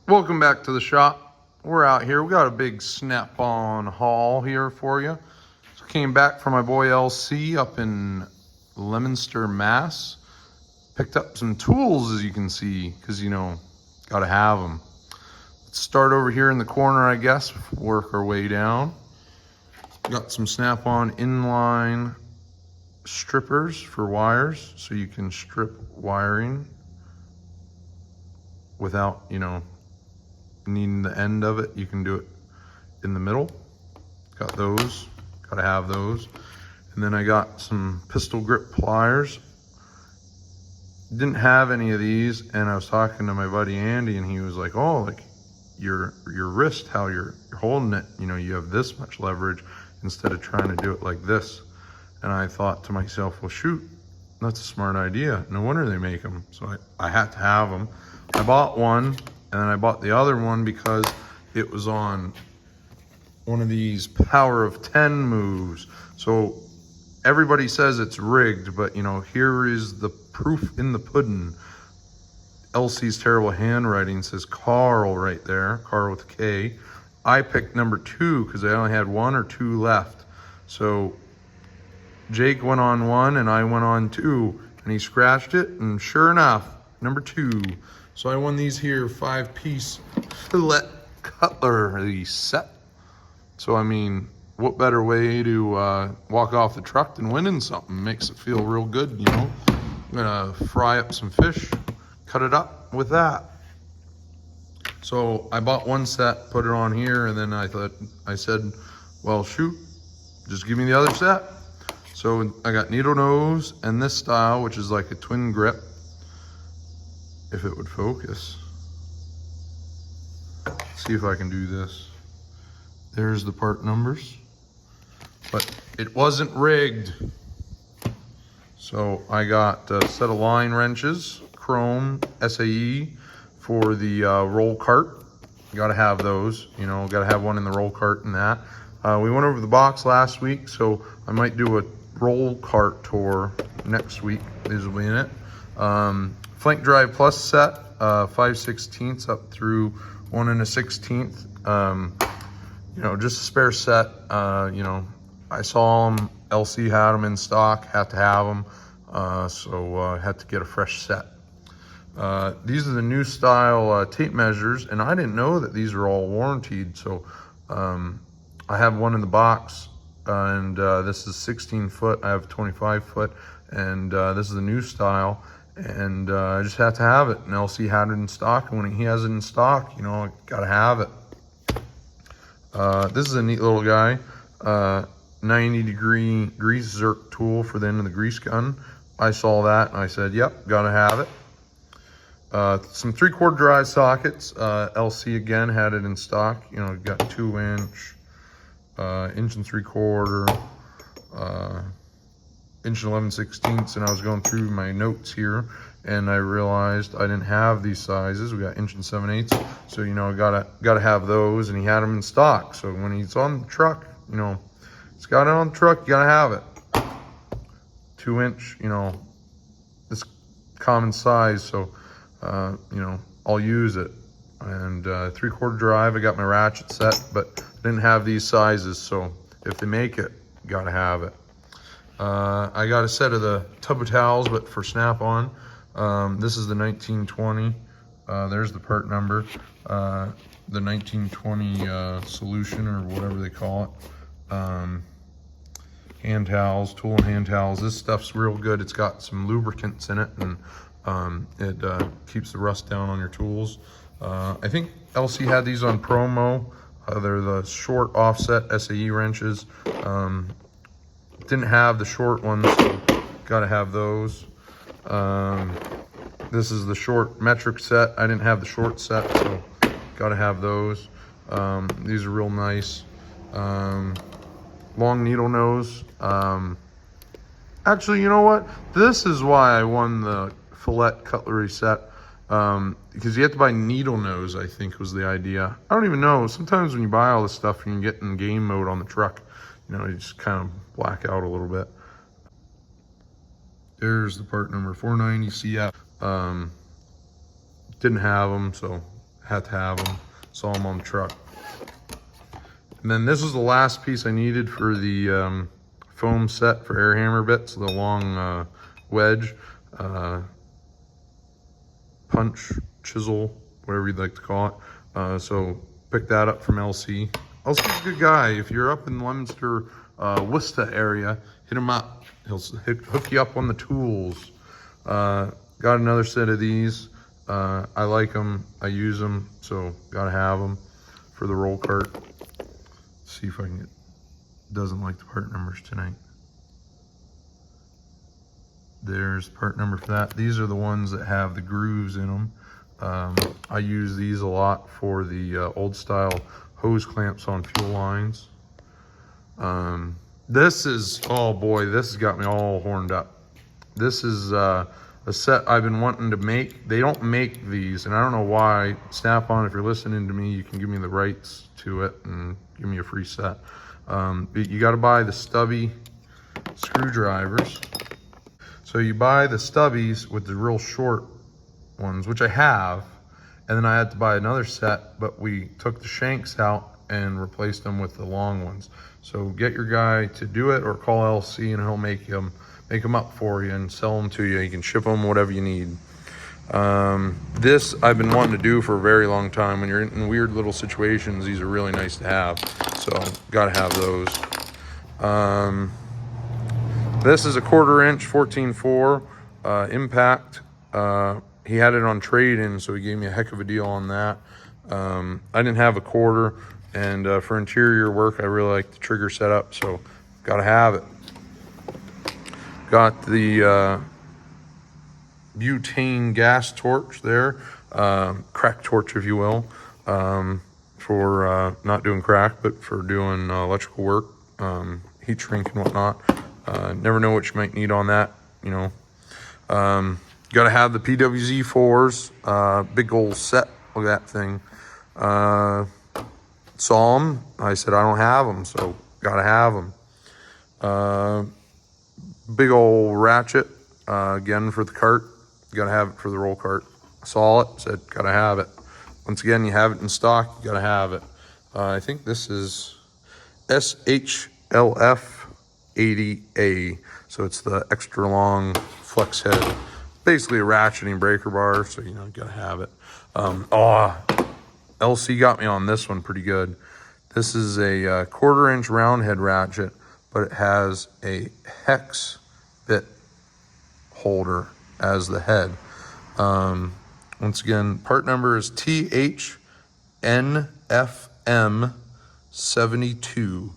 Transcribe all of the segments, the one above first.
Welcome back to the shop. We're out here. We got a big Snap-on haul here for you. So came back from my boy LC up in Leominster, Mass. Picked up some tools, as you can see, because, you know, gotta have them. Let's start over here in the corner, I guess, work our way down. Got some Snap-on inline strippers for wires, so you can strip wiring without, you know, needing the end of it. You can do it in the middle. Got those, gotta have those. And then I got some pistol grip pliers. Didn't have any of these, and I was talking to my buddy Andy, and he was like, oh, like your wrist, how you're holding it, you know, you have this much leverage instead of trying to do it like this. And I thought to myself, well, shoot, that's a smart idea. No wonder they make them. So I had to have them. I bought one, and then I bought the other one because it was on one of these power of 10 moves. So everybody says it's rigged, but you know, here is the proof in the pudding. LC's terrible handwriting says Carl right there, Carl with a K. I picked number 2 because I only had 1 or 2 left. So Jake went on 1 and I went on 2, and he scratched it, and sure enough, number 2. So I won these here 5-piece fillet cutlery set. So I mean, what better way to walk off the truck than winning something? Makes it feel real good, you know. I'm gonna fry up some fish, cut it up with that. So I bought one set, put it on here, and then I said, well, shoot, just give me the other set. So I got needle nose and this style, which is like a twin grip. If it would focus. See if I can do this. There's the part numbers. But it wasn't rigged. So I got a set of line wrenches, chrome SAE for the roll cart. You gotta have those, you know, gotta have one in the roll cart and that. We went over the box last week, so I might do a roll cart tour next week. These will be in it. Flank drive plus set, 5/16 up through 1 1/16. You know, just a spare set. You know, I saw them, LC had them in stock, had to have them. So I had to get a fresh set. These are the new style tape measures, and I didn't know that these are all warranted. So I have one in the box, and this is 16 foot. I have 25 foot, and this is the new style. And I just had to have it, and LC had it in stock, and when he has it in stock, you know, I gotta have it. This is a neat little guy, 90-degree grease zerk tool for the end of the grease gun. I saw that and I said, yep, gotta have it. Some 3/4 drive sockets. LC again had it in stock. You know, got 2-inch, 1 3/4, 1 11/16, and I was going through my notes here, and I realized I didn't have these sizes. We got 1 7/8, so you know, gotta have those, and he had them in stock. So when he's on the truck, you know, it's got it on the truck, you gotta have it. 2-inch, you know, this common size, so you know, I'll use it. And 3/4 drive, I got my ratchet set, but didn't have these sizes, so if they make it, gotta have it. I got a set of the tub of towels, but for Snap-on. This is the 1920. There's the part number. The 1920 solution, or whatever they call it. Hand towels, tool and hand towels. This stuff's real good. It's got some lubricants in it, and it keeps the rust down on your tools. I think LC had these on promo. They're the short offset SAE wrenches. Didn't have the short ones, so gotta have those. This is the short metric set. I didn't have the short set, so gotta have those. These are real nice. Long needle nose. Actually, you know what? This is why I won the fillet cutlery set. Because you have to buy needle nose, I think was the idea. I don't even know. Sometimes when you buy all this stuff, you can get in game mode on the truck. You know, you just kind of black out a little bit. There's the part number 490 CF. Didn't have them, so Had to have them. Saw them on the truck. And then this was the last piece I needed for the foam set for air hammer bits, the long wedge, punch, chisel, whatever you'd like to call it. So picked that up from LC. LC's a good guy. If you're up in Leominster, Worcester area, hit him up. He'll hook you up on the tools. Got another set of these. I like them. I use them, so gotta have them for the roll cart. See if I can get, doesn't like the part numbers tonight. There's part number for that. These are the ones that have the grooves in them. I use these a lot for the old style hose clamps on fuel lines. This is, oh boy, this has got me all horned up. This is a set I've been wanting to make. They don't make these, and I don't know why. Snap-on, if you're listening to me, you can give me the rights to it and give me a free set. But you got to buy the stubby screwdrivers. So you buy the stubbies with the real short ones, which I have, and then I had to buy another set, but we took the shanks out and replaced them with the long ones. So get your guy to do it, or call LC and he'll make them up for you and sell them to you. You can ship them whatever you need. This I've been wanting to do for a very long time. When you're in weird little situations, these are really nice to have. So gotta have those. This is a 1/4 inch 14.4 impact. He had it on trade-in, so he gave me a heck of a deal on that. I didn't have a 1/4, and for interior work, I really like the trigger setup, so gotta have it. Got the butane gas torch there, crack torch, if you will, for not doing crack, but for doing electrical work, heat shrink and whatnot. Never know what you might need on that, you know. Got to have the PWZ4s, big old set. Look at that thing. Saw them. I said I don't have them, so got to have them. Big old ratchet, again for the cart. Got to have it for the roll cart. Saw it, said got to have it. Once again, you have it in stock, you got to have it. I think this is SHLF 80A, so it's the extra long flex head. Basically a ratcheting breaker bar, so you know, you gotta have it. LC got me on this one pretty good. This is a 1/4 inch round head ratchet, but it has a hex bit holder as the head. Once again, part number is THNFM72.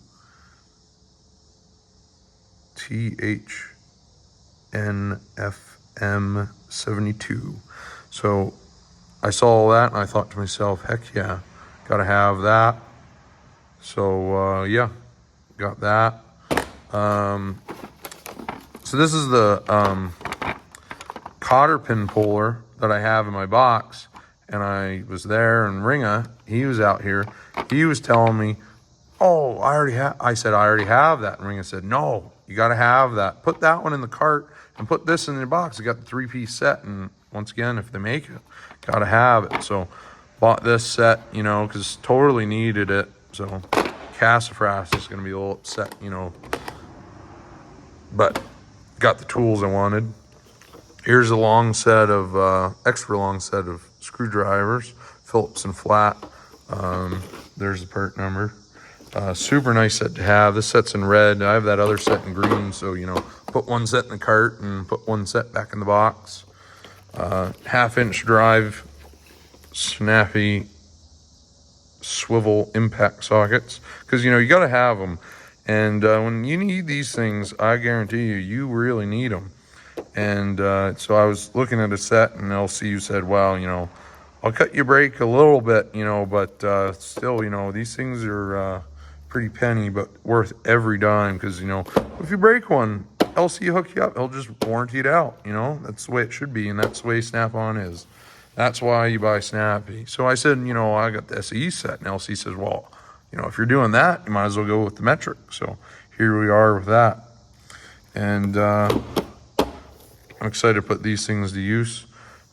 THNFM72. So I saw that and I thought to myself, heck yeah, gotta have that. So yeah, got that. So this is the cotter pin puller that I have in my box, and I was there, and Ringa, he was out here, he was telling me, oh, I said, I already have that. And Ringa said, no, you got to have that. Put that one in the cart and put this in your box. You got the 3-piece set. And once again, if they make it, got to have it. So bought this set, you know, because totally needed it. So Cassafras is going to be a little upset, you know, but got the tools I wanted. Here's a long set of, extra long set of screwdrivers, Phillips and flat. There's the part number. Super nice set to have. This set's in red. I have that other set in green, so, you know, put one set in the cart and put one set back in the box. 1/2 inch drive, snappy swivel impact sockets, because, you know, you got to have them. And when you need these things, I guarantee you really need them. And so I was looking at a set, and LCU said, well, you know, I'll cut your brake a little bit, you know, but still, you know, these things are pretty penny, but worth every dime, because, you know, if you break one, LC hook you up, he'll just warranty it out, you know. That's the way it should be, and that's the way Snap-on is. That's why you buy Snappy. So I said, you know, I got the SE set, and LC says, well, you know, if you're doing that, you might as well go with the metric. So here we are with that. And I'm excited to put these things to use.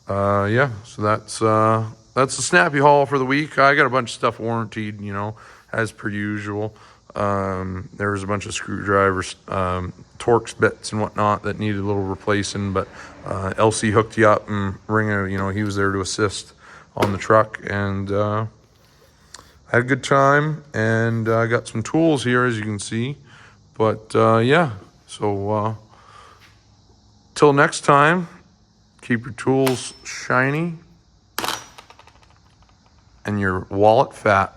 Yeah, so that's that's the snappy haul for the week. I got a bunch of stuff warranted, you know, as per usual. There was a bunch of screwdrivers, Torx bits and whatnot that needed a little replacing, but LC hooked you up, and Ringer, you know, he was there to assist on the truck, and I had a good time, and I got some tools here, as you can see. But yeah, so till next time, keep your tools shiny and your wallet fat.